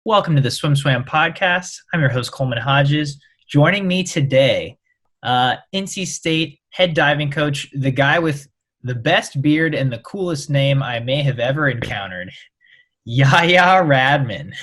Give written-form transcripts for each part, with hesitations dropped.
Welcome to the SwimSwam podcast. I'm your host, Coleman Hodges. Joining me today, NC State head diving coach, the guy with the best beard and the coolest name I may have ever encountered, Yahya Radman.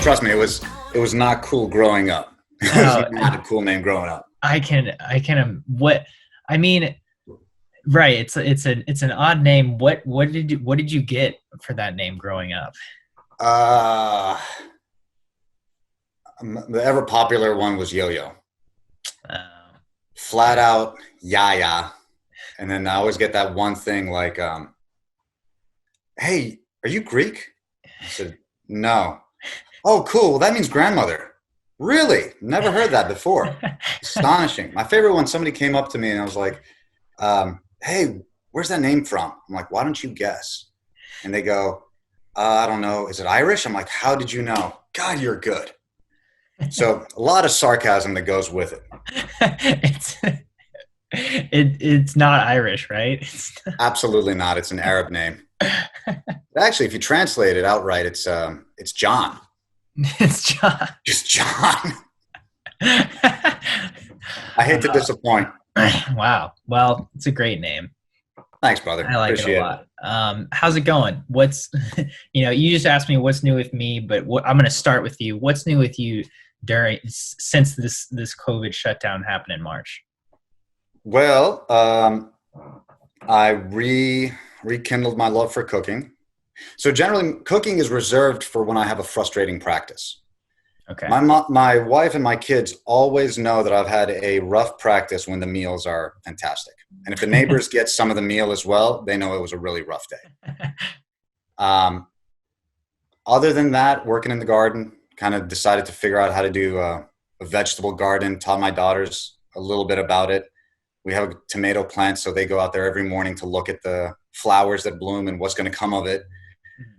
Trust me, it was not cool growing up. It was not a cool name growing up. I can right. It's an odd name. What did you get for that name growing up? The ever popular one was Yo-Yo. Flat out Yahya. And then I always get that one thing like, hey, are you Greek? I said, no. Oh, cool. Well, that means grandmother. Really? Never heard that before. Astonishing. My favorite one, somebody came up to me and I was like, hey, where's that name from? I'm like, why don't you guess? And they go, I don't know. Is it Irish? I'm like, how did you know? God, you're good. So a lot of sarcasm that goes with it. It's not Irish, right? Absolutely not. It's an Arab name. Actually, if you translate it outright, it's John. It's John. Just John. I hate to disappoint. Wow. Well, it's a great name. Thanks, brother. I like Appreciate it a lot. How's it going? What's, you just asked me what's new with me, but I'm going to start with you. What's new with you since this COVID shutdown happened in March? Well, I rekindled my love for cooking. So generally, cooking is reserved for when I have a frustrating practice. Okay. My wife and my kids always know that I've had a rough practice when the meals are fantastic. And if the neighbors get some of the meal as well, they know it was a really rough day. Other than that, working in the garden, kind of decided to figure out how to do a vegetable garden, taught my daughters a little bit about it. We have a tomato plant, so they go out there every morning to look at the flowers that bloom and what's going to come of it.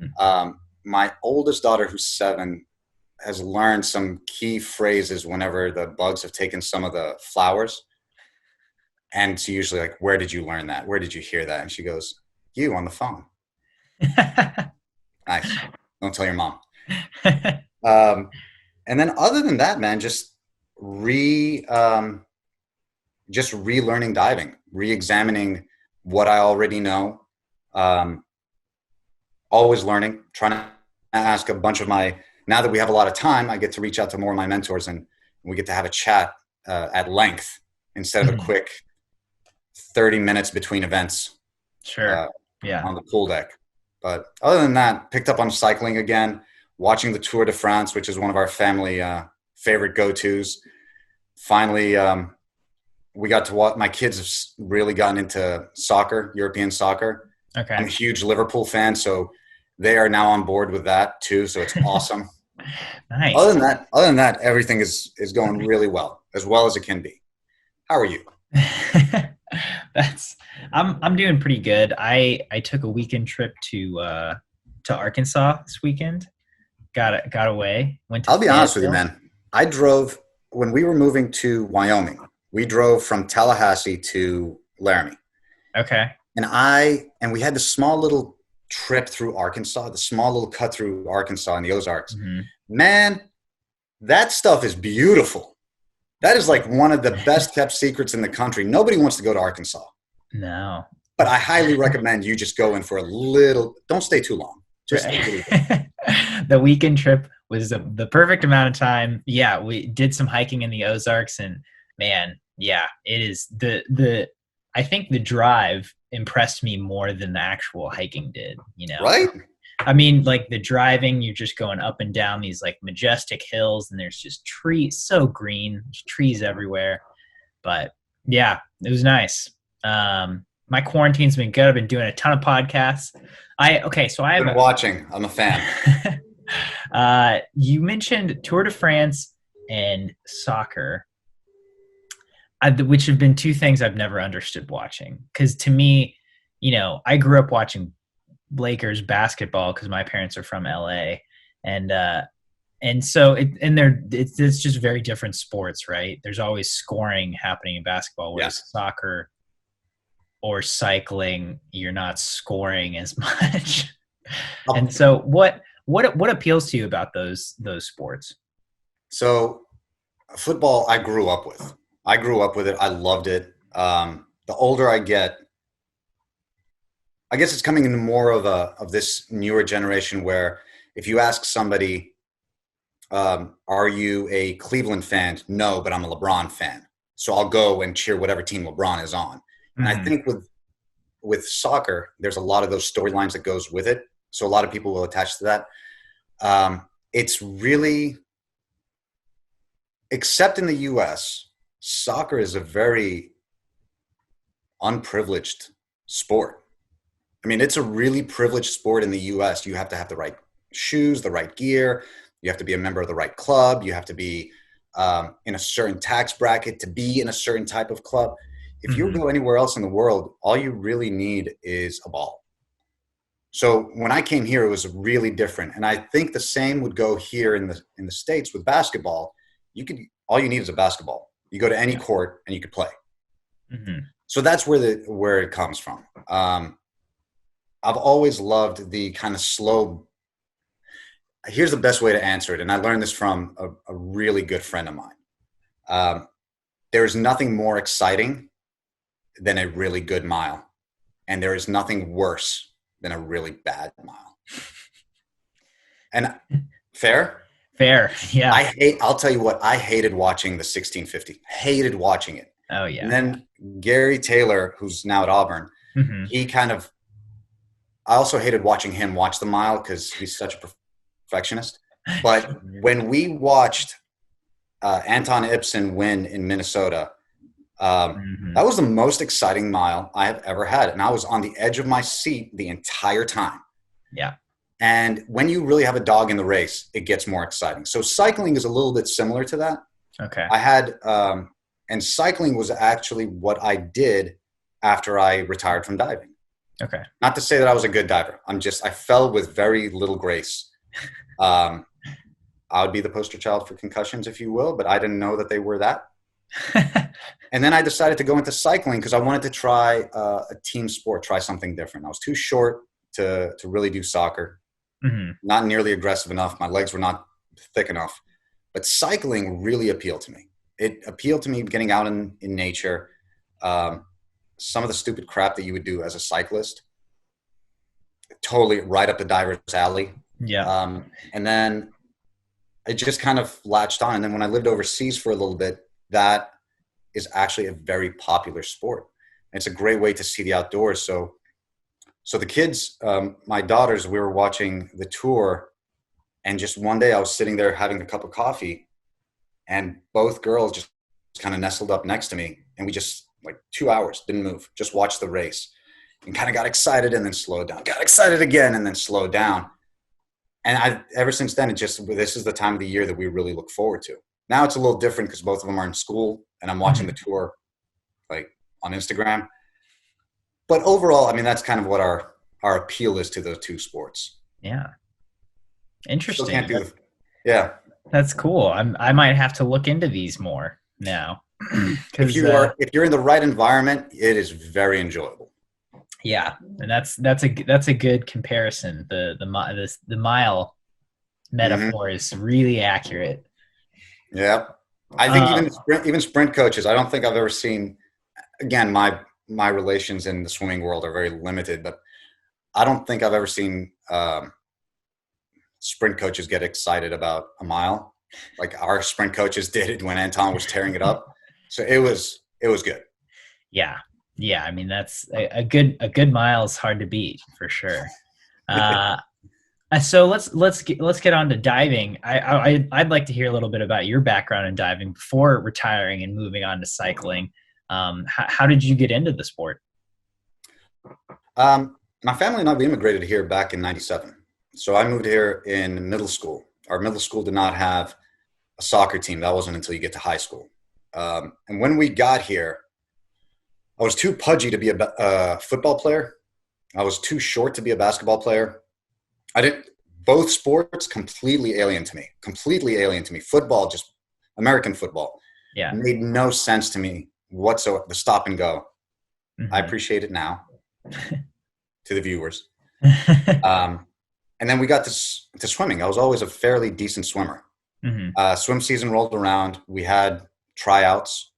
Mm-hmm. My oldest daughter, who's 7, has learned some key phrases whenever the bugs have taken some of the flowers. And she's usually like, where did you learn that? Where did you hear that? And she goes, you on the phone. Nice. Don't tell your mom. And then other than that, man, just relearning diving, re-examining what I already know. Always learning, trying to ask a bunch of now that we have a lot of time, I get to reach out to more of my mentors and we get to have a chat at length instead of a quick 30 minutes between events. Sure. On the pool deck. But other than that, picked up on cycling again, watching the Tour de France, which is one of our family favorite go-tos. Finally, we got to watch. My kids have really gotten into soccer, European soccer. Okay. I'm a huge Liverpool fan, so they are now on board with that too. So it's awesome. Nice. Other than that, everything is going really well as it can be. How are you? I'm doing pretty good. I took a weekend trip to Arkansas this weekend. Got away. I'll be honest with you, man. I drove when we were moving to Wyoming. We drove from Tallahassee to Laramie. Okay. And we had this small little trip through Arkansas, the small little cut through Arkansas and the Ozarks. Mm-hmm. Man, that stuff is beautiful. That is like one of the best kept secrets in the country. Nobody wants to go to Arkansas. No. But I highly recommend you just go in for don't stay too long. Just The weekend trip was the perfect amount of time. Yeah, we did some hiking in the Ozarks and man, yeah, it is I think the drive impressed me more than the actual hiking did, Right? I mean, like the driving, you're just going up and down these like majestic hills and there's just trees, so green, there's trees everywhere. But yeah, it was nice. My quarantine's been good. I've been doing a ton of podcasts. I've been watching. I'm a fan. You mentioned Tour de France and soccer. Which have been two things I've never understood watching. Because to me, I grew up watching Lakers basketball because my parents are from LA, and so it's just very different sports, right? There's always scoring happening in basketball, whereas Yes. soccer or cycling, you're not scoring as much. And Oh, so what appeals to you about those sports? so football, I grew up with. I grew up with it. I loved it. The older I get, I guess it's coming into more of this newer generation where if you ask somebody, are you a Cleveland fan? No, but I'm a LeBron fan. So I'll go and cheer whatever team LeBron is on. And I Mm-hmm. think with soccer, there's a lot of those storylines that goes with it. So a lot of people will attach to that. It's really, except in the U.S., soccer is a very unprivileged sport. I mean, it's a really privileged sport in the U.S. You have to have the right shoes, the right gear. You have to be a member of the right club. You have to be in a certain tax bracket to be in a certain type of club. If you Mm-hmm. go anywhere else in the world, all you really need is a ball. So when I came here, it was really different, and I think the same would go here in the States with basketball. You could all you need is a basketball. You go to any Yeah. court and you could play. Mm-hmm. So that's where it comes from. I've always loved the kind of slow. Here's the best way to answer it, and I learned this from a really good friend of mine. Um, there's nothing more exciting than a really good mile, and there is nothing worse than a really bad mile. And fair. Fair. Yeah. I'll tell you what, I hated watching the 1650. Hated watching it. Oh And yeah. then Gary Taylor, who's now at Auburn, Mm-hmm. he kind of, I also hated watching him watch the mile because he's such a perfectionist. But when we watched Anton Ibsen win in Minnesota, Mm-hmm. that was the most exciting mile I have ever had. And I was on the edge of my seat the entire time. Yeah. And when you really have a dog in the race, it gets more exciting. So cycling is a little bit similar to that. Okay. I had, and cycling was actually what I did after I retired from diving. Okay. Not to say that I was a good diver. I fell with very little grace. Um, I would be the poster child for concussions, if you will, but I didn't know that they were that. And then I decided to go into cycling because I wanted to try a team sport, try something different. I was too short to really do soccer, Mm-hmm. not nearly aggressive enough. My legs were not thick enough. But cycling really appealed to me. It appealed to me getting out in nature. Some of the stupid crap that you would do as a cyclist, totally right up the diver's alley. Yeah. And then it just kind of latched on. And then when I lived overseas for a little bit, that is actually a very popular sport. And it's a great way to see the outdoors. So the kids, my daughters, we were watching the tour, and just one day I was sitting there having a cup of coffee, and both girls just kind of nestled up next to me, and we just like 2 hours didn't move, just watched the race, and kind of got excited and then slowed down, got excited again and then slowed down. And ever since then, this is the time of the year that we really look forward to. Now it's a little different because both of them are in school, and I'm watching Mm-hmm. the tour like on Instagram. But overall, I mean, that's kind of what our appeal is to those two sports. Yeah. Still Interesting. can't do the, yeah. That's cool. I might have to look into these more now If because if you're in the right environment, it is very enjoyable. yeah, and that's a good comparison. The mile Hmm. metaphor is really accurate. Yeah. I think Uh, even sprint coaches, I don't think I've ever seen, again, my relations in the swimming world are very limited, but I don't think I've ever seen sprint coaches get excited about a mile like our sprint coaches did it when Anton was tearing it up. So it was good. yeah, yeah. I mean, that's a good mile is hard to beat for sure. Uh, so let's get on to diving. I'd like to hear a little bit about your background in diving before retiring and moving on to cycling. How did you get into the sport? My family and I, we immigrated here back in '97. So I moved here in middle school. Our middle school did not have a soccer team. That wasn't until you get to high school. And when we got here, I was too pudgy to be a football player. I was too short to be a basketball player. I didn't. Both sports completely alien to me. Completely alien to me. Football, just American football, Yeah. made no sense to me whatsoever. The stop and go. Mm-hmm. I appreciate it now to the viewers. And then we got to swimming. I was always a fairly decent swimmer. Mm-hmm. Swim season rolled around. We had tryouts.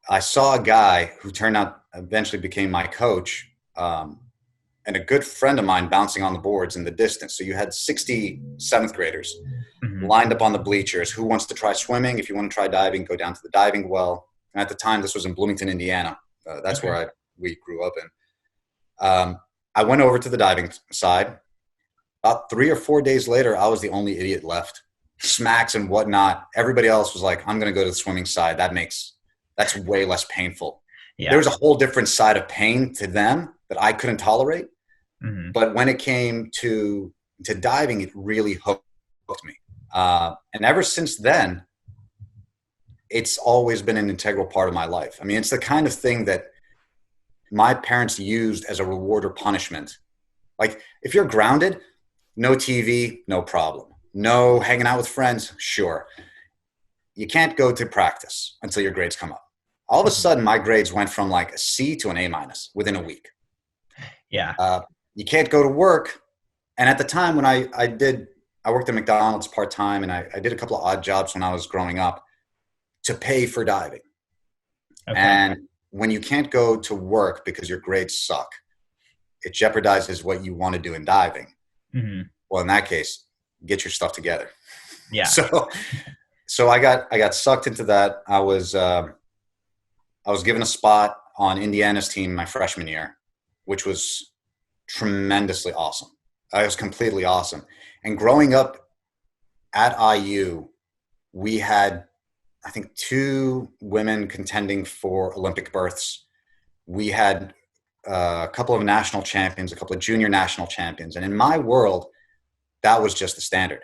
I saw a guy who turned out eventually became my coach, and a good friend of mine bouncing on the boards in the distance. So you had 60 seventh graders Mm-hmm. lined up on the bleachers. Who wants to try swimming? If you want to try diving, go down to the diving well. And at the time, this was in Bloomington, Indiana. That's Okay. where we grew up in. I went over to the diving side. About 3 or 4 days later, I was the only idiot left. Smacks and whatnot. Everybody else was like, I'm going to go to the swimming side. That's way less painful. Yeah. There was a whole different side of pain to them that I couldn't tolerate. Mm-hmm. But when it came to diving, it really hooked me. And ever since then, it's always been an integral part of my life. I mean, it's the kind of thing that my parents used as a reward or punishment. Like, if you're grounded, no TV, no problem. No hanging out with friends, sure. You can't go to practice until your grades come up. All of a sudden, my grades went from like a C to an A- within a week. Yeah. You can't go to work. And at the time when I worked at McDonald's part-time, and I did a couple of odd jobs when I was growing up to pay for diving. Okay. And when you can't go to work because your grades suck, it jeopardizes what you want to do in diving. Mm-hmm. Well, in that case, get your stuff together. Yeah. So I got sucked into that. I was given a spot on Indiana's team my freshman year, which was tremendously awesome. It was completely awesome. And growing up at IU, we had, I think, 2 women contending for Olympic berths. We had a couple of national champions, a couple of junior national champions. And in my world, that was just the standard.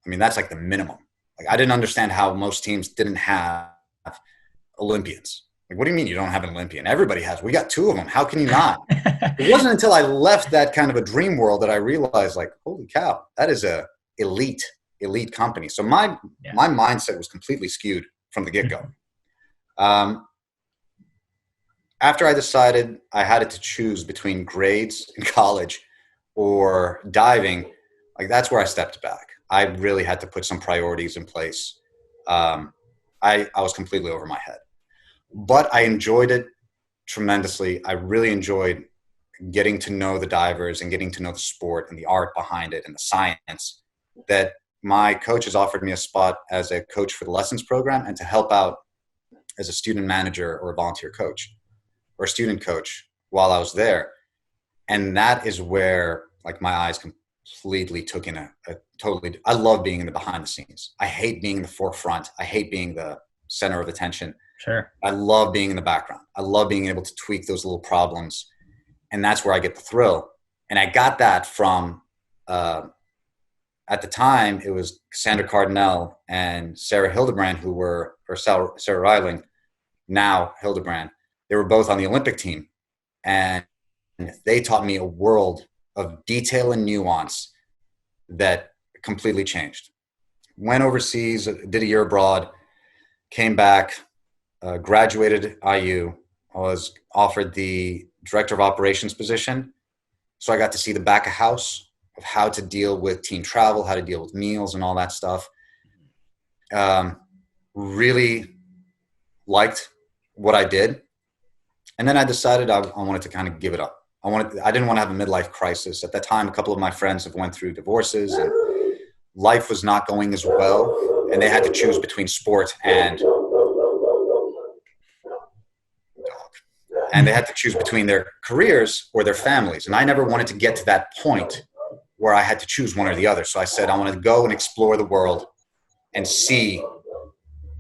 I mean, that's like the minimum. Like, I didn't understand how most teams didn't have Olympians. Like, what do you mean you don't have an Olympian? Everybody has. We got 2 of them. How can you not? It wasn't until I left that kind of a dream world that I realized, like, holy cow, that is a elite company. So my mindset was completely skewed from the get-go. After I decided I had to choose between grades in college or diving, like, that's where I stepped back. I really had to put some priorities in place. I was completely over my head. But I enjoyed it tremendously. I really enjoyed getting to know the divers and getting to know the sport and the art behind it and the science, that my coaches offered me a spot as a coach for the lessons program and to help out as a student manager or a volunteer coach or a student coach while I was there. And that is where, like, my eyes completely took in I love being in the behind the scenes. I hate being in the forefront. I hate being the center of attention. Sure. I love being in the background. I love being able to tweak those little problems. And that's where I get the thrill. And I got that from, at the time, it was Cassandra Cardinell and Sarah Hildebrand, or Sarah Reiling, now Hildebrand. They were both on the Olympic team. And they taught me a world of detail and nuance that completely changed. Went overseas, did a year abroad, came back, graduated IU. I was offered the director of operations position. So I got to see the back of house of how to deal with team travel, how to deal with meals and all that stuff. Really liked what I did. And then I decided I wanted to kind of give it up. I didn't want to have a midlife crisis. At that time, a couple of my friends have went through divorces and life was not going as well. And they had to choose between sport and they had to choose between their careers or their families. And I never wanted to get to that point where I had to choose one or the other. So I said, I want to go and explore the world and see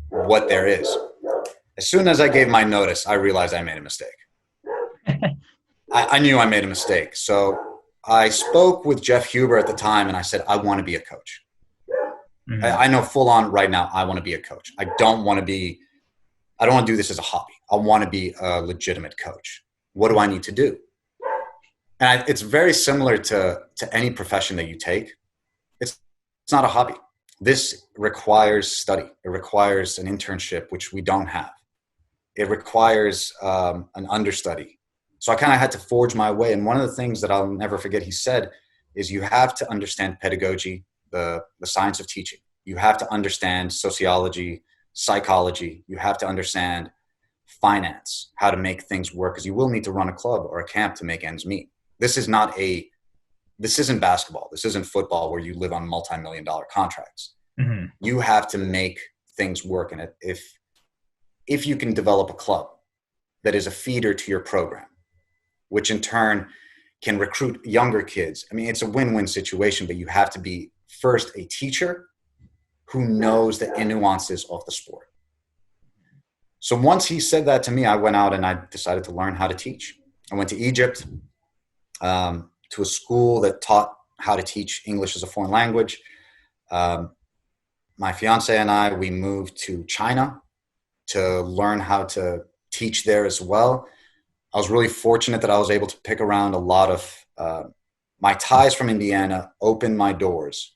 what there is. As soon as I gave my notice, I realized I made a mistake. I knew I made a mistake. So I spoke with Jeff Huber at the time and I said, I want to be a coach. Mm-hmm. I know full on right now, I want to be a coach. I don't want to do this as a hobby. I want to be a legitimate coach. What do I need to do? And it's very similar to any profession that you take. It's not a hobby. This requires study. It requires an internship, which we don't have. It requires an understudy. So I kind of had to forge my way. And one of the things that I'll never forget he said is you have to understand pedagogy, the science of teaching. You have to understand sociology, psychology. You have to understand finance, how to make things work, because you will need to run a club or a camp to make ends meet. This isn't basketball. This isn't football where you live on multi-million-dollar contracts. Mm-hmm. You have to make things work. And if you can develop a club that is a feeder to your program, which in turn can recruit younger kids. I mean, it's a win-win situation, but you have to be first a teacher who knows the nuances of the sport. So once he said that to me, I went out and I decided to learn how to teach. I went to Egypt, to a school that taught how to teach English as a foreign language. My fiance and I, we moved to China to learn how to teach there as well. I was really fortunate that I was able to pick around a lot of my ties from Indiana, opened my doors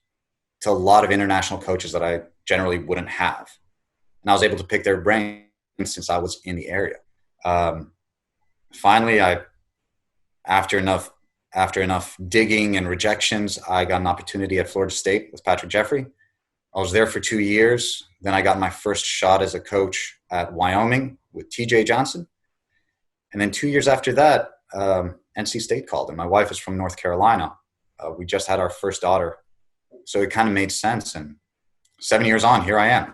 to a lot of international coaches that I generally wouldn't have. And I was able to pick their brains since I was in the area. Finally, after enough digging and rejections, I got an opportunity at Florida State with Patrick Jeffrey. I was there for 2 years. Then I got my first shot as a coach at Wyoming with TJ Johnson. And then 2 years after that, NC State called, and my wife is from North Carolina. We just had our first daughter. So it kind of made sense. And 7 years on, here I am.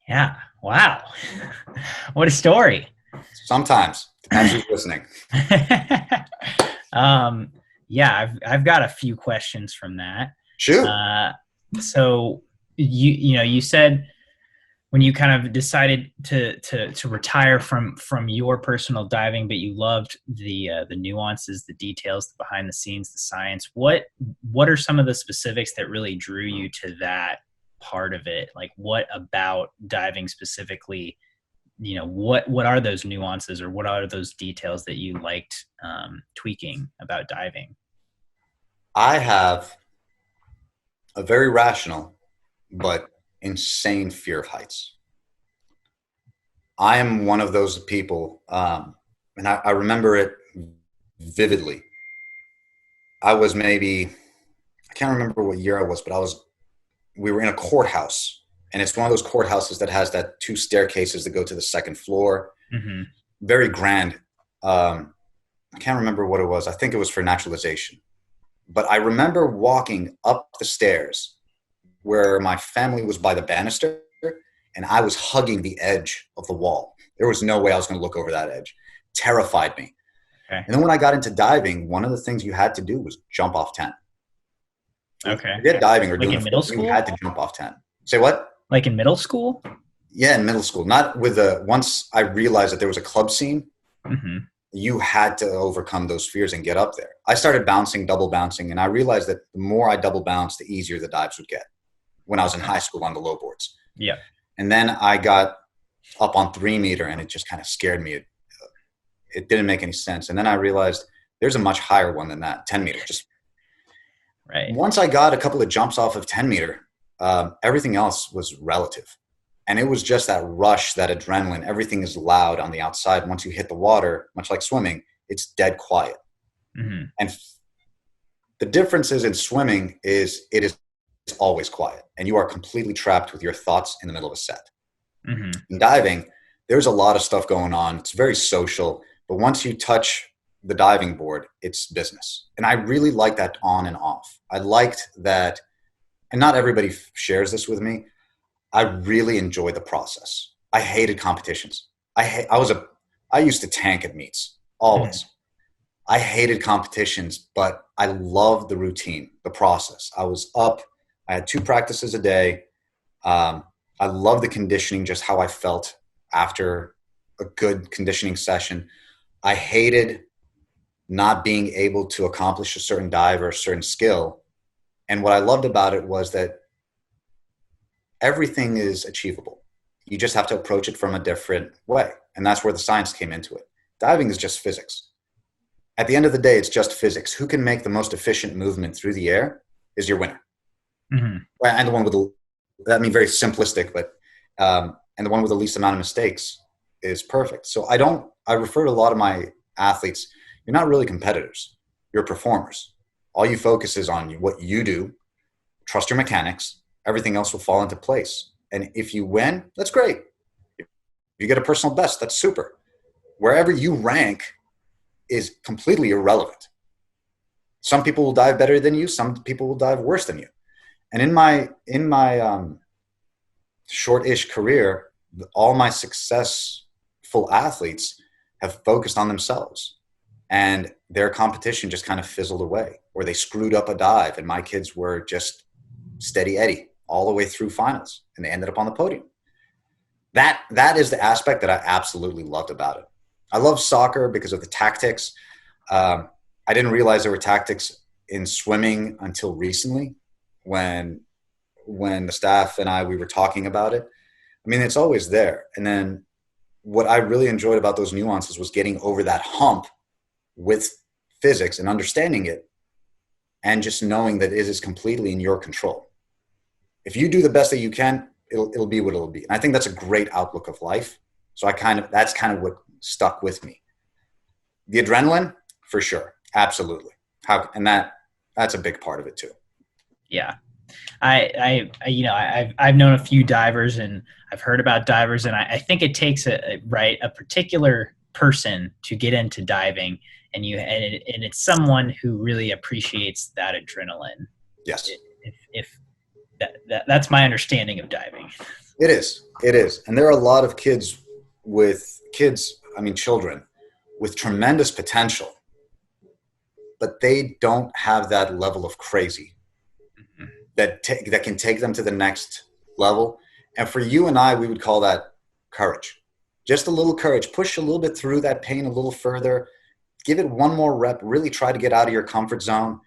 Yeah. Wow. What a story. Sometimes. Depends who's listening. Yeah, I've got a few questions from that. Shoot. So you said when you kind of decided to retire from your personal diving, but you loved the nuances, the details, the behind the scenes, the science. What are some of the specifics that really drew you to that part of it? Like, what about diving specifically? What are those nuances, or what are those details that you liked tweaking about diving? I have a very rational but insane fear of heights. I am one of those people, and I remember it vividly. I was I can't remember what year I was, but we were in a courthouse. And it's one of those courthouses that has that 2 staircases that go to the second floor. Mm-hmm. Very grand. I can't remember what it was. I think it was for naturalization. But I remember walking up the stairs where my family was by the banister, and I was hugging the edge of the wall. There was no way I was going to look over that edge. Terrified me. Okay. And then when I got into diving, one of the things you had to do was jump off 10. Okay. Forget diving or like doing in middle school? You had to jump off 10. Say what? Like in middle school? Yeah, in middle school. Not with once I realized that there was a club scene, mm-hmm. You had to overcome those fears and get up there. I started double bouncing, and I realized that the more I double bounced, the easier the dives would get when I was in high school on the low boards. Yeah. And then I got up on 3 meter, and it just kind of scared me. It didn't make any sense. And then I realized there's a much higher one than that, 10 meter. Just right. Once I got a couple of jumps off of 10 meter, everything else was relative. And it was just that rush, that adrenaline. Everything is loud on the outside. Once you hit the water, much like swimming, it's dead quiet. Mm-hmm. And the differences in swimming is it is always quiet. And you are completely trapped with your thoughts in the middle of a set. Mm-hmm. In diving, there's a lot of stuff going on. It's very social. But once you touch the diving board, it's business. And I really like that on and off. I liked that, and not everybody shares this with me, I really enjoy the process. I hated competitions. I used to tank at meets, always. Mm-hmm. I hated competitions, but I loved the routine, the process. I was up. I had 2 practices a day. I loved the conditioning, just how I felt after a good conditioning session. I hated not being able to accomplish a certain dive or a certain skill. And what I loved about it was that everything is achievable. You just have to approach it from a different way. And that's where the science came into it. Diving is just physics. At the end of the day, it's just physics. Who can make the most efficient movement through the air is your winner. Mm-hmm. And the one with I mean, very simplistic, but, and the one with the least amount of mistakes is perfect. So I refer to a lot of my athletes, you're not really competitors. You're performers. All you focus is on what you do, trust your mechanics, everything else will fall into place. And if you win, that's great. If you get a personal best, that's super. Wherever you rank is completely irrelevant. Some people will dive better than you. Some people will dive worse than you. And in my short-ish career, all my successful athletes have focused on themselves, and their competition just kind of fizzled away, or they screwed up a dive, and my kids were just steady Eddie all the way through finals, and they ended up on the podium. That is the aspect that I absolutely loved about it. I love soccer because of the tactics. I didn't realize there were tactics in swimming until recently, when the staff and we were talking about it. I mean, it's always there. And then what I really enjoyed about those nuances was getting over that hump with physics and understanding it, and just knowing that it is completely in your control. If you do the best that you can, it'll be what it'll be. And I think that's a great outlook of life. So that's kind of what stuck with me. The adrenaline, for sure. Absolutely. That's a big part of it too. Yeah. I've known a few divers, and I've heard about divers, and I think it takes a particular person to get into diving, and it's someone who really appreciates that adrenaline. Yes. If that's my understanding of diving. It is. And there are a lot of children with tremendous potential, but they don't have that level of crazy that can take them to the next level. And for you and I, we would call that courage. Just a little courage. Push a little bit through that pain a little further. Give it one more rep. Really try to get out of your comfort zone.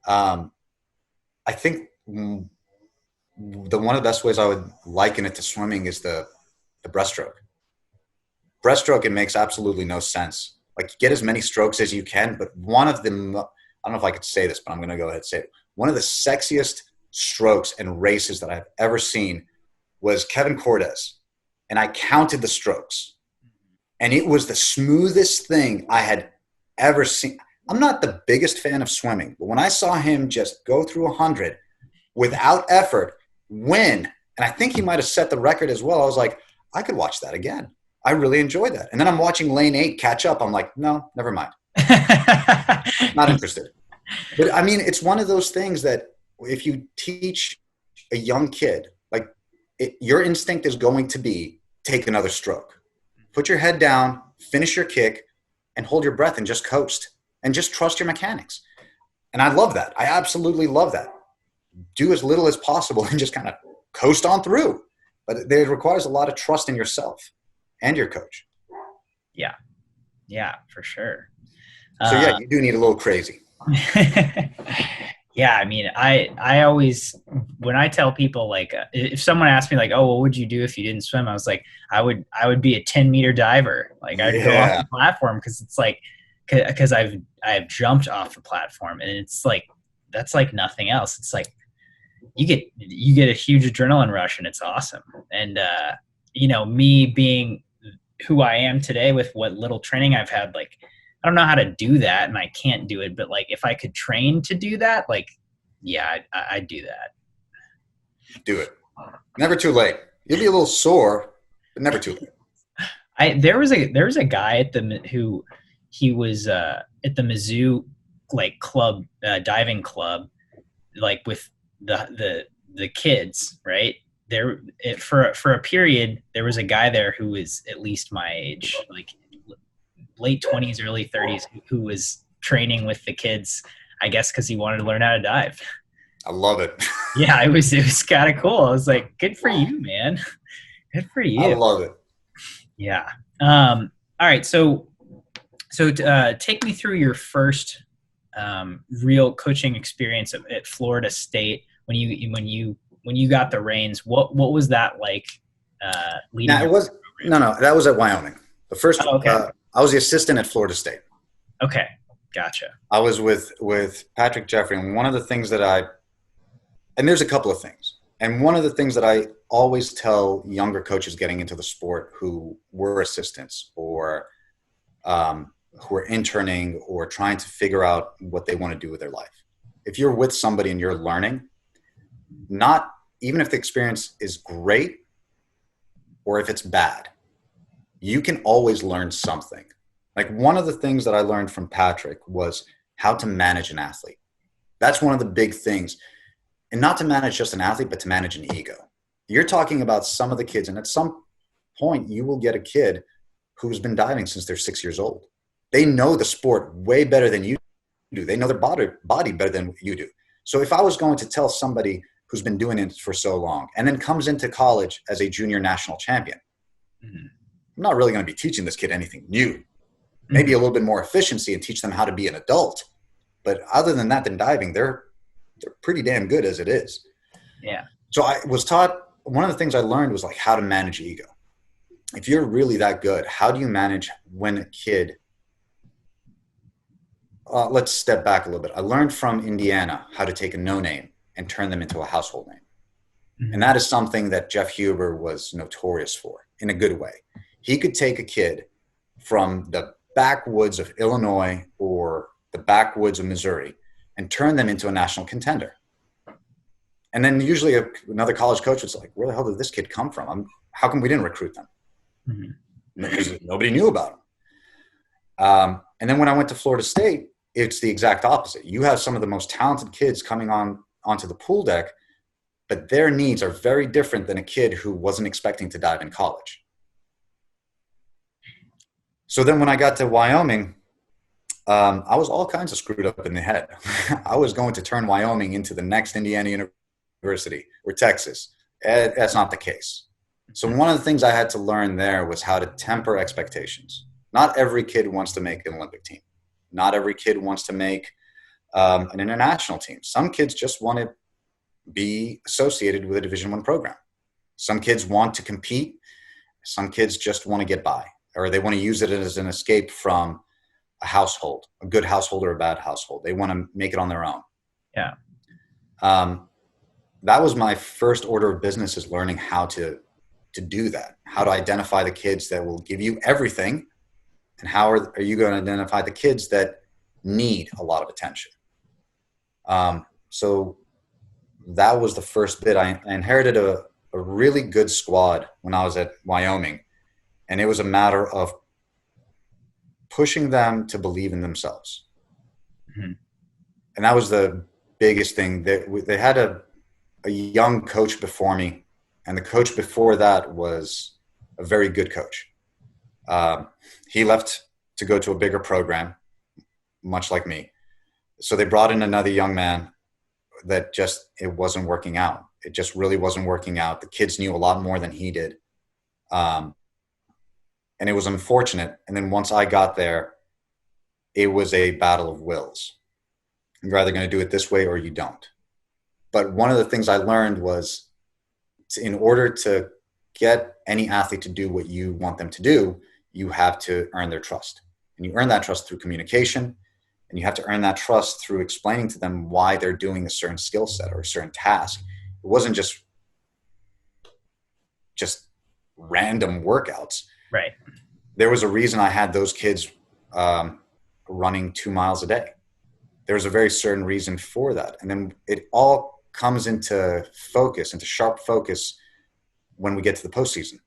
I think one of the best ways I would liken it to swimming is the breaststroke. Breaststroke, it makes absolutely no sense. Like, get as many strokes as you can, but one of them, I don't know if I could say this, but I'm going to go ahead and say it. One of the sexiest strokes and races that I've ever seen was Kevin Cordes. And I counted the strokes, and it was the smoothest thing I had ever seen. I'm not the biggest fan of swimming, but when I saw him just go through 100 without effort, win, and I think he might have set the record as well, I was like, I could watch that again. I really enjoyed that. And then I'm watching Lane 8 catch up. I'm like, no, never mind. Not interested. But I mean, it's one of those things that if you teach a young kid, like, your instinct is going to be take another stroke. Put your head down, finish your kick, and hold your breath and just coast and just trust your mechanics. And I love that. I absolutely love that. Do as little as possible and just kind of coast on through. But it requires a lot of trust in yourself and your coach. Yeah. Yeah, for sure. So yeah, you do need a little crazy. Yeah, I mean, I always, when I tell people, like, if someone asked me, like, oh, what would you do if you didn't swim? I was like, I would be a 10-meter diver. Like, I'd go off the platform, because it's like, because I've jumped off the platform, and it's like, that's like nothing else. It's like you get a huge adrenaline rush, and it's awesome. And me being who I am today with what little training I've had, like, I don't know how to do that, and I can't do it. But, like, if I could train to do that, like, yeah, I'd do that. Do it. Never too late. You'll be a little sore, but never too late. There was a guy at the Mizzou, like, club, diving club, like, with the kids, right? For a period, there was a guy there who was at least my age, like late 20s, early 30s, who was training with the kids, I guess, because he wanted to learn how to dive. I love it. Yeah, it was kind of cool. I was like, good for you, man. Good for you. I love it. Yeah. All right. So take me through your first real coaching experience at Florida State when you got the reins. What was that like? That was at Wyoming. The first. Oh, okay. I was the assistant at Florida State. Okay. Gotcha. I was with Patrick Jeffrey, and one of the things that and there's a couple of things. And one of the things that I always tell younger coaches getting into the sport who were assistants or who are interning or trying to figure out what they want to do with their life. If you're with somebody and you're learning, not even if the experience is great or if it's bad, you can always learn something. Like one of the things that I learned from Patrick was how to manage an athlete. That's one of the big things. And not to manage just an athlete, but to manage an ego. You're talking about some of the kids, and at some point you will get a kid who's been diving since they're 6 years old. They know the sport way better than you do. They know their body better than you do. So if I was going to tell somebody who's been doing it for so long and then comes into college as a junior national champion, I'm not really going to be teaching this kid anything new. Maybe a little bit more efficiency and teach them how to be an adult. But other than that, than diving, they're pretty damn good as it is. Yeah. So I was taught, one of the things I learned was like how to manage ego. If you're really that good, how do you manage when a kid, let's step back a little bit. I learned from Indiana how to take a no name and turn them into a household name. Mm-hmm. And that is something that Jeff Huber was notorious for in a good way. He could take a kid from the backwoods of Illinois or the backwoods of Missouri and turn them into a national contender. And then usually another college coach was like, where the hell did this kid come from? How come we didn't recruit them? Mm-hmm. Because nobody knew about them. And then when I went to Florida State, it's the exact opposite. You have some of the most talented kids coming onto the pool deck, but their needs are very different than a kid who wasn't expecting to dive in college. So then when I got to Wyoming, I was all kinds of screwed up in the head. I was going to turn Wyoming into the next Indiana University or Texas. That's not the case. So one of the things I had to learn there was how to temper expectations. Not every kid wants to make an Olympic team. Not every kid wants to make an international team. Some kids just want to be associated with a Division I program. Some kids want to compete. Some kids just want to get by, or they want to use it as an escape from a household, a good household or a bad household. They want to make it on their own. Yeah. That was my first order of business, is learning how to do that, how to identify the kids that will give you everything, and how are you going to identify the kids that need a lot of attention. So that was the first bit. I inherited a really good squad when I was at Wyoming, and it was a matter of pushing them to believe in themselves. Mm-hmm. And that was the biggest thing. They had a young coach before me, and the coach before that was a very good coach. He left to go to a bigger program, much like me. So they brought in another young man that it wasn't working out. It just really wasn't working out. The kids knew a lot more than he did. And it was unfortunate. And then once I got there, it was a battle of wills. You're either going to do it this way or you don't. But one of the things I learned was, in order to get any athlete to do what you want them to do, you have to earn their trust. And you earn that trust through communication, and you have to earn that trust through explaining to them why they're doing a certain skill set or a certain task. It wasn't just random workouts. Right. There was a reason I had those kids running 2 miles a day. There was a very certain reason for that. And then it all comes into sharp focus when we get to the postseason.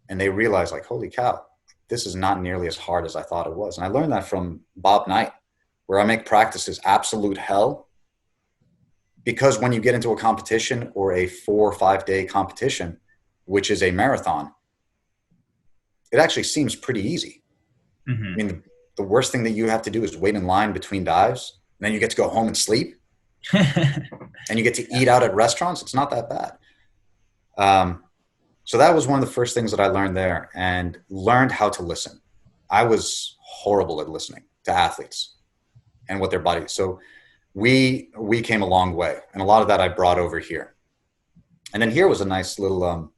And they realize, like, holy cow, this is not nearly as hard as I thought it was. And I learned that from Bob Knight, where I make practices absolute hell. Because when you get into a competition or a 4 or 5 day competition, which is a marathon, it actually seems pretty easy. Mm-hmm. I mean, the worst thing that you have to do is wait in line between dives, and then you get to go home and sleep. And you get to eat out at restaurants. It's not that bad. So that was one of the first things that I learned there, and learned how to listen. I was horrible at listening to athletes and what their body. So we came a long way, and a lot of that I brought over here. And then here was a nice little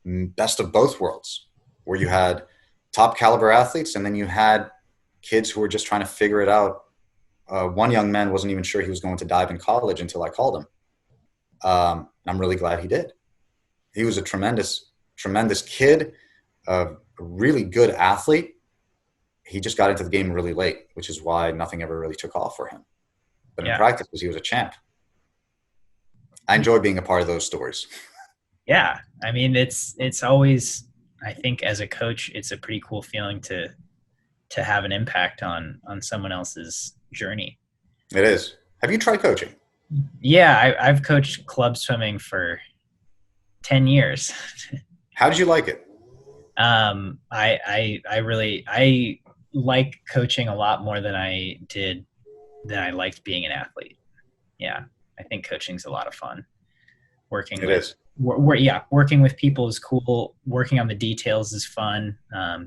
best of both worlds, where you had top caliber athletes, and then you had kids who were just trying to figure it out one young man wasn't even sure he was going to dive in college until I called him. I'm really glad he did. He was a tremendous, tremendous kid, a really good athlete. He just got into the game really late, which is why nothing ever really took off for him. But in practice, he was a champ. I enjoy being a part of those stories. Yeah. I mean, it's always, I think as a coach, it's a pretty cool feeling to have an impact on someone else's journey. It is. Have you tried coaching? Yeah. I've coached club swimming for 10 years. How did you like it? I like coaching a lot more than I liked being an athlete. Yeah. I think coaching's a lot of fun. Working with people is cool. Working on the details is fun.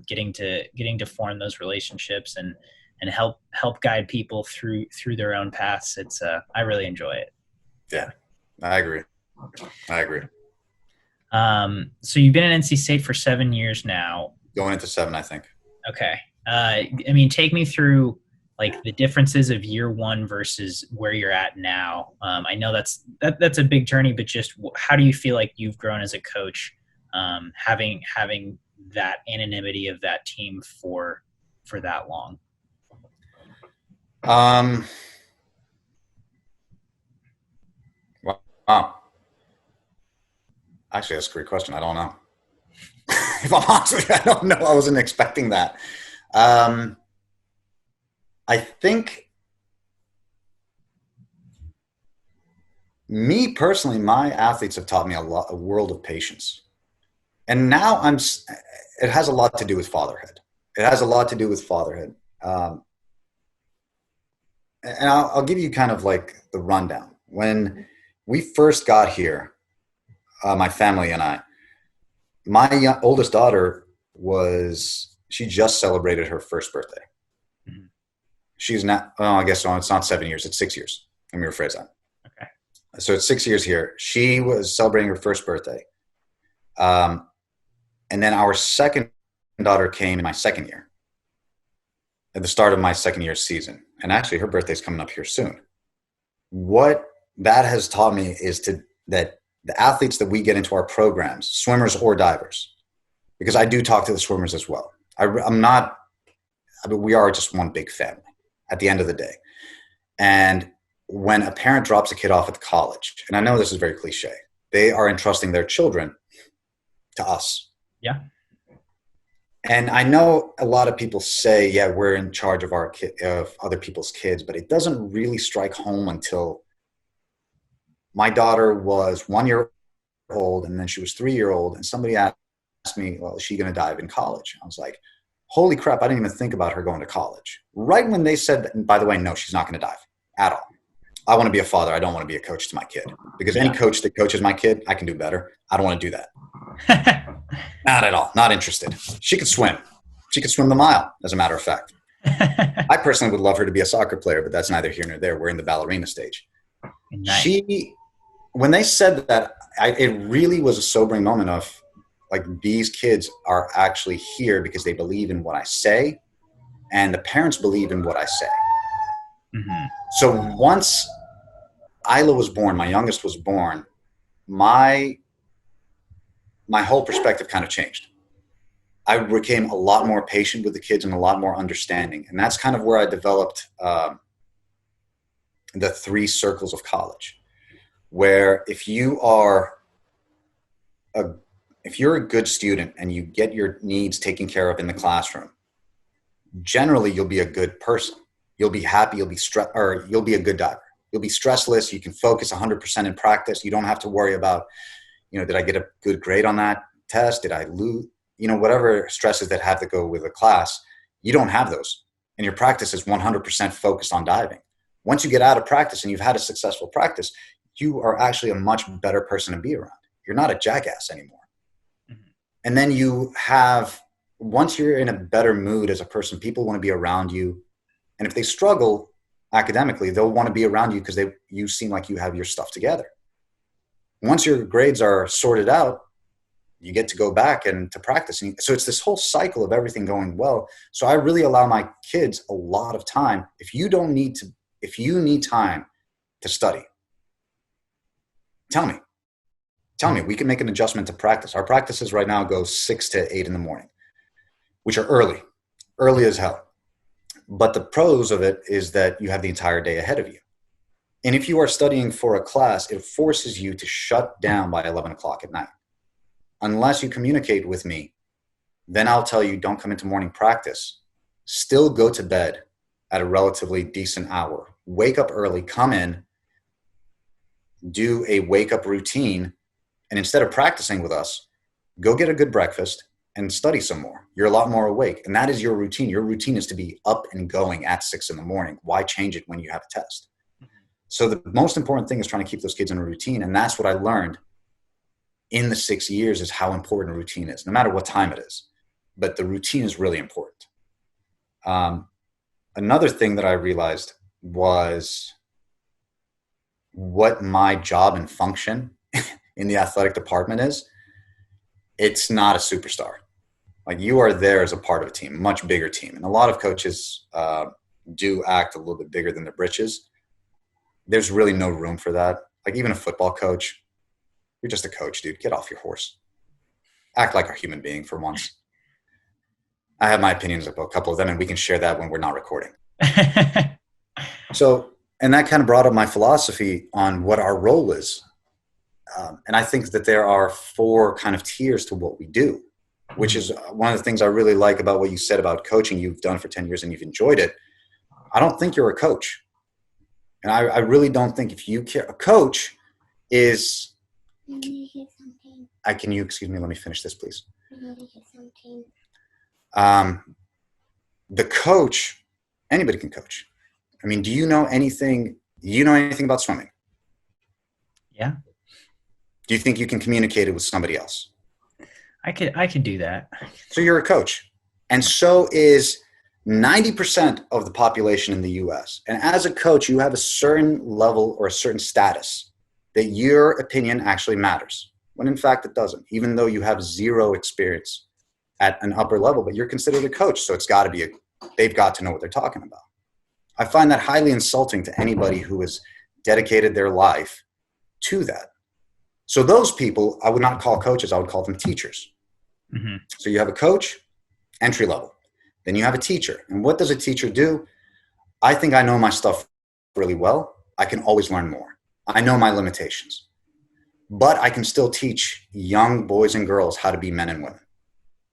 Getting to form those relationships and help guide people through their own paths. It's I really enjoy it. Yeah, I agree. So you've been at NC State for 7 years now. Going into 7, I think. Okay. I mean, take me through like the differences of year one versus where you're at now. I know that's a big journey, but just how do you feel like you've grown as a coach, having that anonymity of that team for that long? Wow. Actually, that's a great question. I don't know. If I'm honest with you, I don't know. I wasn't expecting that. I think me personally, my athletes have taught me a world of patience. And now it has a lot to do with fatherhood. And I'll give you kind of like the rundown. When we first got here, my family and I, my oldest daughter she just celebrated her first birthday. Mm-hmm. She's not, I guess it's not 7 years, it's 6 years. Let me rephrase that. Okay. So it's 6 years here. She was celebrating her first birthday. And then our second daughter came in my second year, at the start of my second year season. And actually her birthday's coming up here soon. What that has taught me is that the athletes that we get into our programs, swimmers or divers, because I do talk to the swimmers as well. We are just one big family at the end of the day. And when a parent drops a kid off at the college, and I know this is very cliche, they are entrusting their children to us. Yeah. And I know a lot of people say, yeah, we're in charge of of other people's kids, but it doesn't really strike home until my daughter was 1 year old and then she was 3 years old, and somebody asked me, well, is she going to dive in college? I was like, holy crap, I didn't even think about her going to college. Right when they said that, and by the way, no, she's not going to dive at all. I want to be a father. I don't want to be a coach to my kid, because any coach that coaches my kid, I can do better. I don't want to do that. Not at all. Not interested. She could swim. She could swim the mile, as a matter of fact. I personally would love her to be a soccer player, but that's neither here nor there. We're in the ballerina stage. Nice. When they said that, it really was a sobering moment of, like, these kids are actually here because they believe in what I say, and the parents believe in what I say. Mm-hmm. So once Isla was born, my youngest was born, my whole perspective kind of changed. I became a lot more patient with the kids and a lot more understanding. And that's kind of where I developed the 3 circles of college, where if you're a good student and you get your needs taken care of in the classroom, generally you'll be a good person. You'll be happy. You'll be a good diver. You'll be stressless. You can focus 100% in practice. You don't have to worry about, did I get a good grade on that test? Did I lose? Whatever stresses that have to go with a class, you don't have those. And your practice is 100% focused on diving. Once you get out of practice and you've had a successful practice, you are actually a much better person to be around. You're not a jackass anymore. Mm-hmm. And then once you're in a better mood as a person, people want to be around you. And if they struggle academically, they'll want to be around you because you seem like you have your stuff together. Once your grades are sorted out, you get to go back and to practice. And so it's this whole cycle of everything going well. So I really allow my kids a lot of time. If you don't need to if you need time to study, tell me. Tell me, we can make an adjustment to practice. Our practices right now go 6 to 8 in the morning, which are early as hell. But the pros of it is that you have the entire day ahead of you. And if you are studying for a class, it forces you to shut down by 11 o'clock at night. Unless you communicate with me, then I'll tell you, don't come into morning practice. Still go to bed at a relatively decent hour. Wake up early, come in, do a wake up routine, and instead of practicing with us, go get a good breakfast and study some more. You're a lot more awake. And that is your routine. Your routine is to be up and going at 6 in the morning. Why change it when you have a test? So the most important thing is trying to keep those kids in a routine. And that's what I learned in the 6 years, is how important a routine is, no matter what time it is. But the routine is really important. Another thing that I realized was what my job and function in the athletic department is. It's not a superstar. Like, you are there as a part of a team, much bigger team. And a lot of coaches do act a little bit bigger than their britches. There's really no room for that. Like, even a football coach, you're just a coach, dude. Get off your horse. Act like a human being for once. I have my opinions about a couple of them, and we can share that when we're not recording. So, and that kind of brought up my philosophy on what our role is. And I think that there are 4 kind of tiers to what we do, which is one of the things I really like about what you said about coaching. You've done for 10 years and you've enjoyed it. I don't think you're a coach. And I really don't think, if you care, a coach is, can you, excuse me, let me finish this, please. The coach, anybody can coach. I mean, do you know anything about swimming? Yeah. Do you think you can communicate it with somebody else? I could do that. So you're a coach. And so is 90% of the population in the US. And as a coach, you have a certain level or a certain status that your opinion actually matters, when in fact it doesn't, even though you have 0 experience at an upper level, but you're considered a coach. So it's got to be they've got to know what they're talking about. I find that highly insulting to anybody who has dedicated their life to that. So those people, I would not call coaches. I would call them teachers. Mm-hmm. So you have a coach, entry level. Then you have a teacher. And what does a teacher do? I think I know my stuff really well. I can always learn more. I know my limitations. But I can still teach young boys and girls how to be men and women.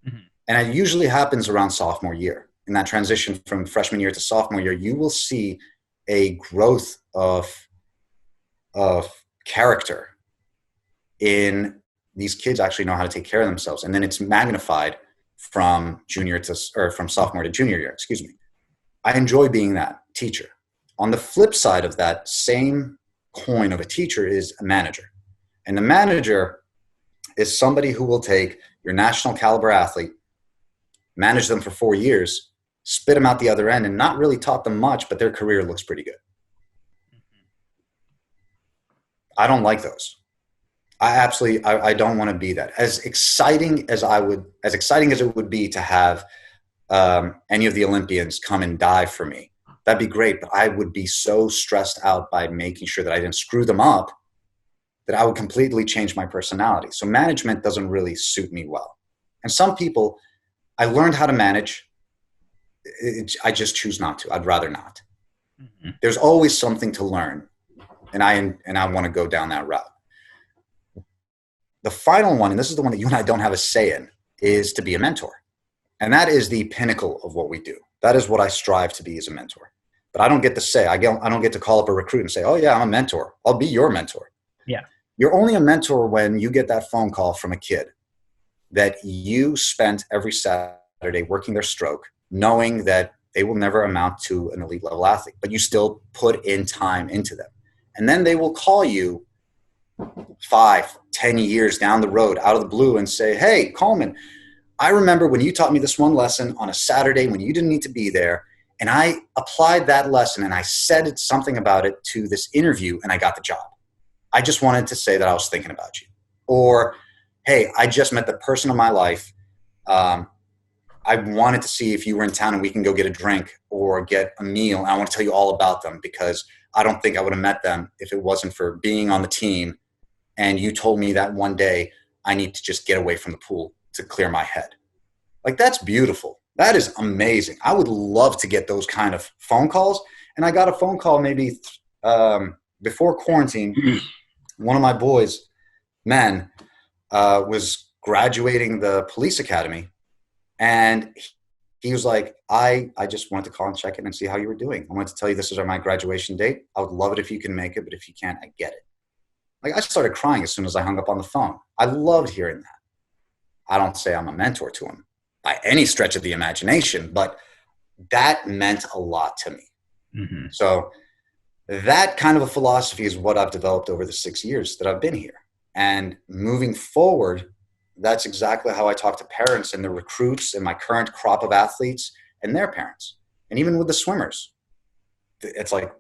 Mm-hmm. And it usually happens around sophomore year. In that transition from freshman year to sophomore year, you will see a growth of character in these kids actually know how to take care of themselves. And then it's magnified from sophomore to junior year, excuse me. I enjoy being that teacher. On the flip side of that same coin of a teacher is a manager. And the manager is somebody who will take your national caliber athlete, manage them for 4 years, spit them out the other end, and not really taught them much, but their career looks pretty good. I don't like those. I don't want to be that. As exciting as it would be to have any of the Olympians come and dive for me, that'd be great. But I would be so stressed out by making sure that I didn't screw them up that I would completely change my personality. So management doesn't really suit me well. And some people, I learned how to manage. I just choose not to. I'd rather not. Mm-hmm. There's always something to learn, and I want to go down that route. The final one, and this is the one that you and I don't have a say in, is to be a mentor. And that is the pinnacle of what we do. That is what I strive to be, as a mentor. But I don't get to say, I don't get to call up a recruit and say, oh yeah, I'm a mentor. I'll be your mentor. Yeah. You're only a mentor when you get that phone call from a kid that you spent every Saturday working their stroke, knowing that they will never amount to an elite level athlete, but you still put in time into them. And then they will call you 5, 10 years down the road out of the blue and say, hey, Coleman, I remember when you taught me this one lesson on a Saturday when you didn't need to be there, and I applied that lesson and I said something about it to this interview and I got the job. I just wanted to say that I was thinking about you. Or, hey, I just met the person of my life. I I wanted to see if you were in town and we can go get a drink or get a meal. And I want to tell you all about them because I don't think I would have met them if it wasn't for being on the team. And you told me that one day I need to just get away from the pool to clear my head. Like, that's beautiful. That is amazing. I would love to get those kind of phone calls. And I got a phone call maybe before quarantine. One of my boys, men, was graduating the police academy. And he was like, I just wanted to call and check in and see how you were doing. I wanted to tell you this is my graduation date. I would love it if you can make it, but if you can't, I get it. Like, I started crying as soon as I hung up on the phone. I loved hearing that. I don't say I'm a mentor to him by any stretch of the imagination, but that meant a lot to me. Mm-hmm. So that kind of a philosophy is what I've developed over the 6 years that I've been here. And moving forward, that's exactly how I talk to parents and the recruits and my current crop of athletes and their parents. And even with the swimmers, it's like,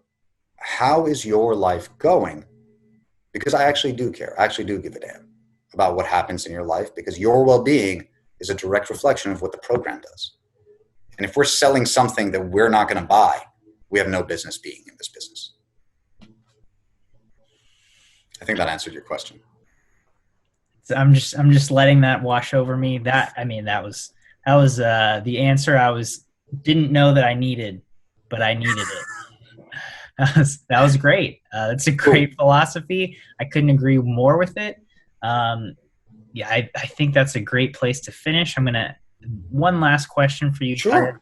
how is your life going? Because I actually do care. I actually do give a damn about what happens in your life, because your well-being is a direct reflection of what the program does. And if we're selling something that we're not going to buy, we have no business being in this business. I think that answered your question. So I'm just letting that wash over me. That was the answer didn't know that I needed, but I needed it. That was great. That's a great philosophy. I couldn't agree more with it. I think that's a great place to finish. One last question for you. Sure.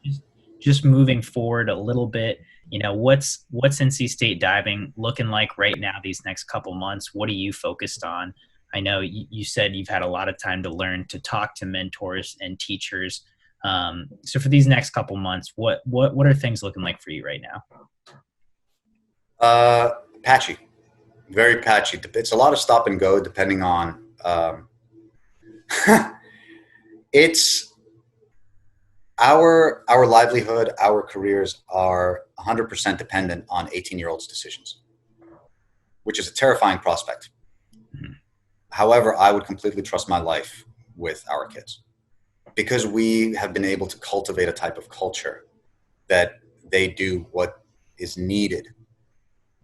Just moving forward a little bit, what's NC State diving looking like right now, these next couple months? What are you focused on? I know you said you've had a lot of time to learn, to talk to mentors and teachers. So for these next couple months, what are things looking like for you right now? Patchy, very patchy. It's a lot of stop and go depending on, it's our livelihood, our careers are 100% dependent on 18-year-olds' decisions, which is a terrifying prospect. Mm-hmm. However, I would completely trust my life with our kids because we have been able to cultivate a type of culture that they do what is needed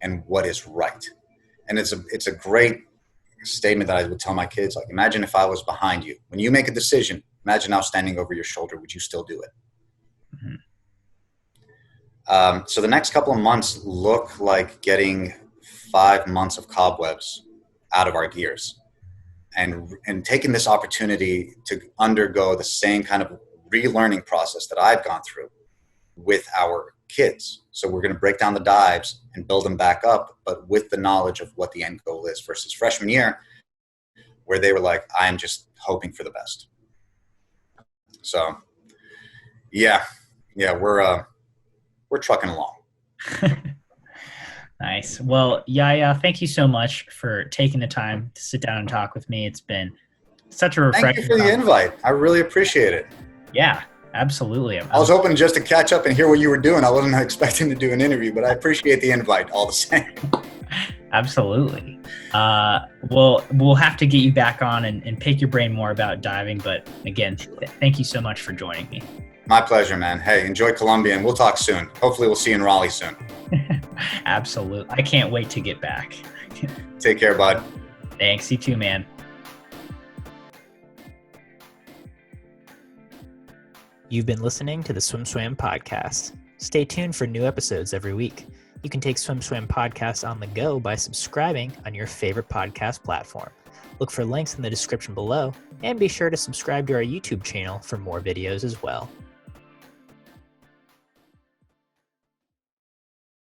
and what is right. And it's a great statement that I would tell my kids. Like, imagine if I was behind you. When you make a decision, imagine now standing over your shoulder. Would you still do it? Mm-hmm. So the next couple of months look like getting 5 months of cobwebs out of our gears and taking this opportunity to undergo the same kind of relearning process that I've gone through with our kids. So we're going to break down the dives and build them back up, but with the knowledge of what the end goal is, versus freshman year where they were like, I'm just hoping for the best. So yeah, we're trucking along. Nice. Well, Yahya, thank you so much for taking the time to sit down and talk with me. It's been such a refreshing. Thank you for the invite. I really appreciate it. Yeah, absolutely. I was hoping just to catch up and hear what you were doing. I wasn't expecting to do an interview, but I appreciate the invite all the same. Absolutely. We'll have to get you back on and pick your brain more about diving. But again, thank you so much for joining me. My pleasure, man. Hey, enjoy Colombia, and we'll talk soon. Hopefully we'll see you in Raleigh soon. Absolutely. I can't wait to get back. Take care, bud. Thanks. You too, man. You've been listening to the SwimSwam podcast. Stay tuned for new episodes every week. You can take SwimSwam podcast on the go by subscribing on your favorite podcast platform. Look for links in the description below, and be sure to subscribe to our YouTube channel for more videos as well.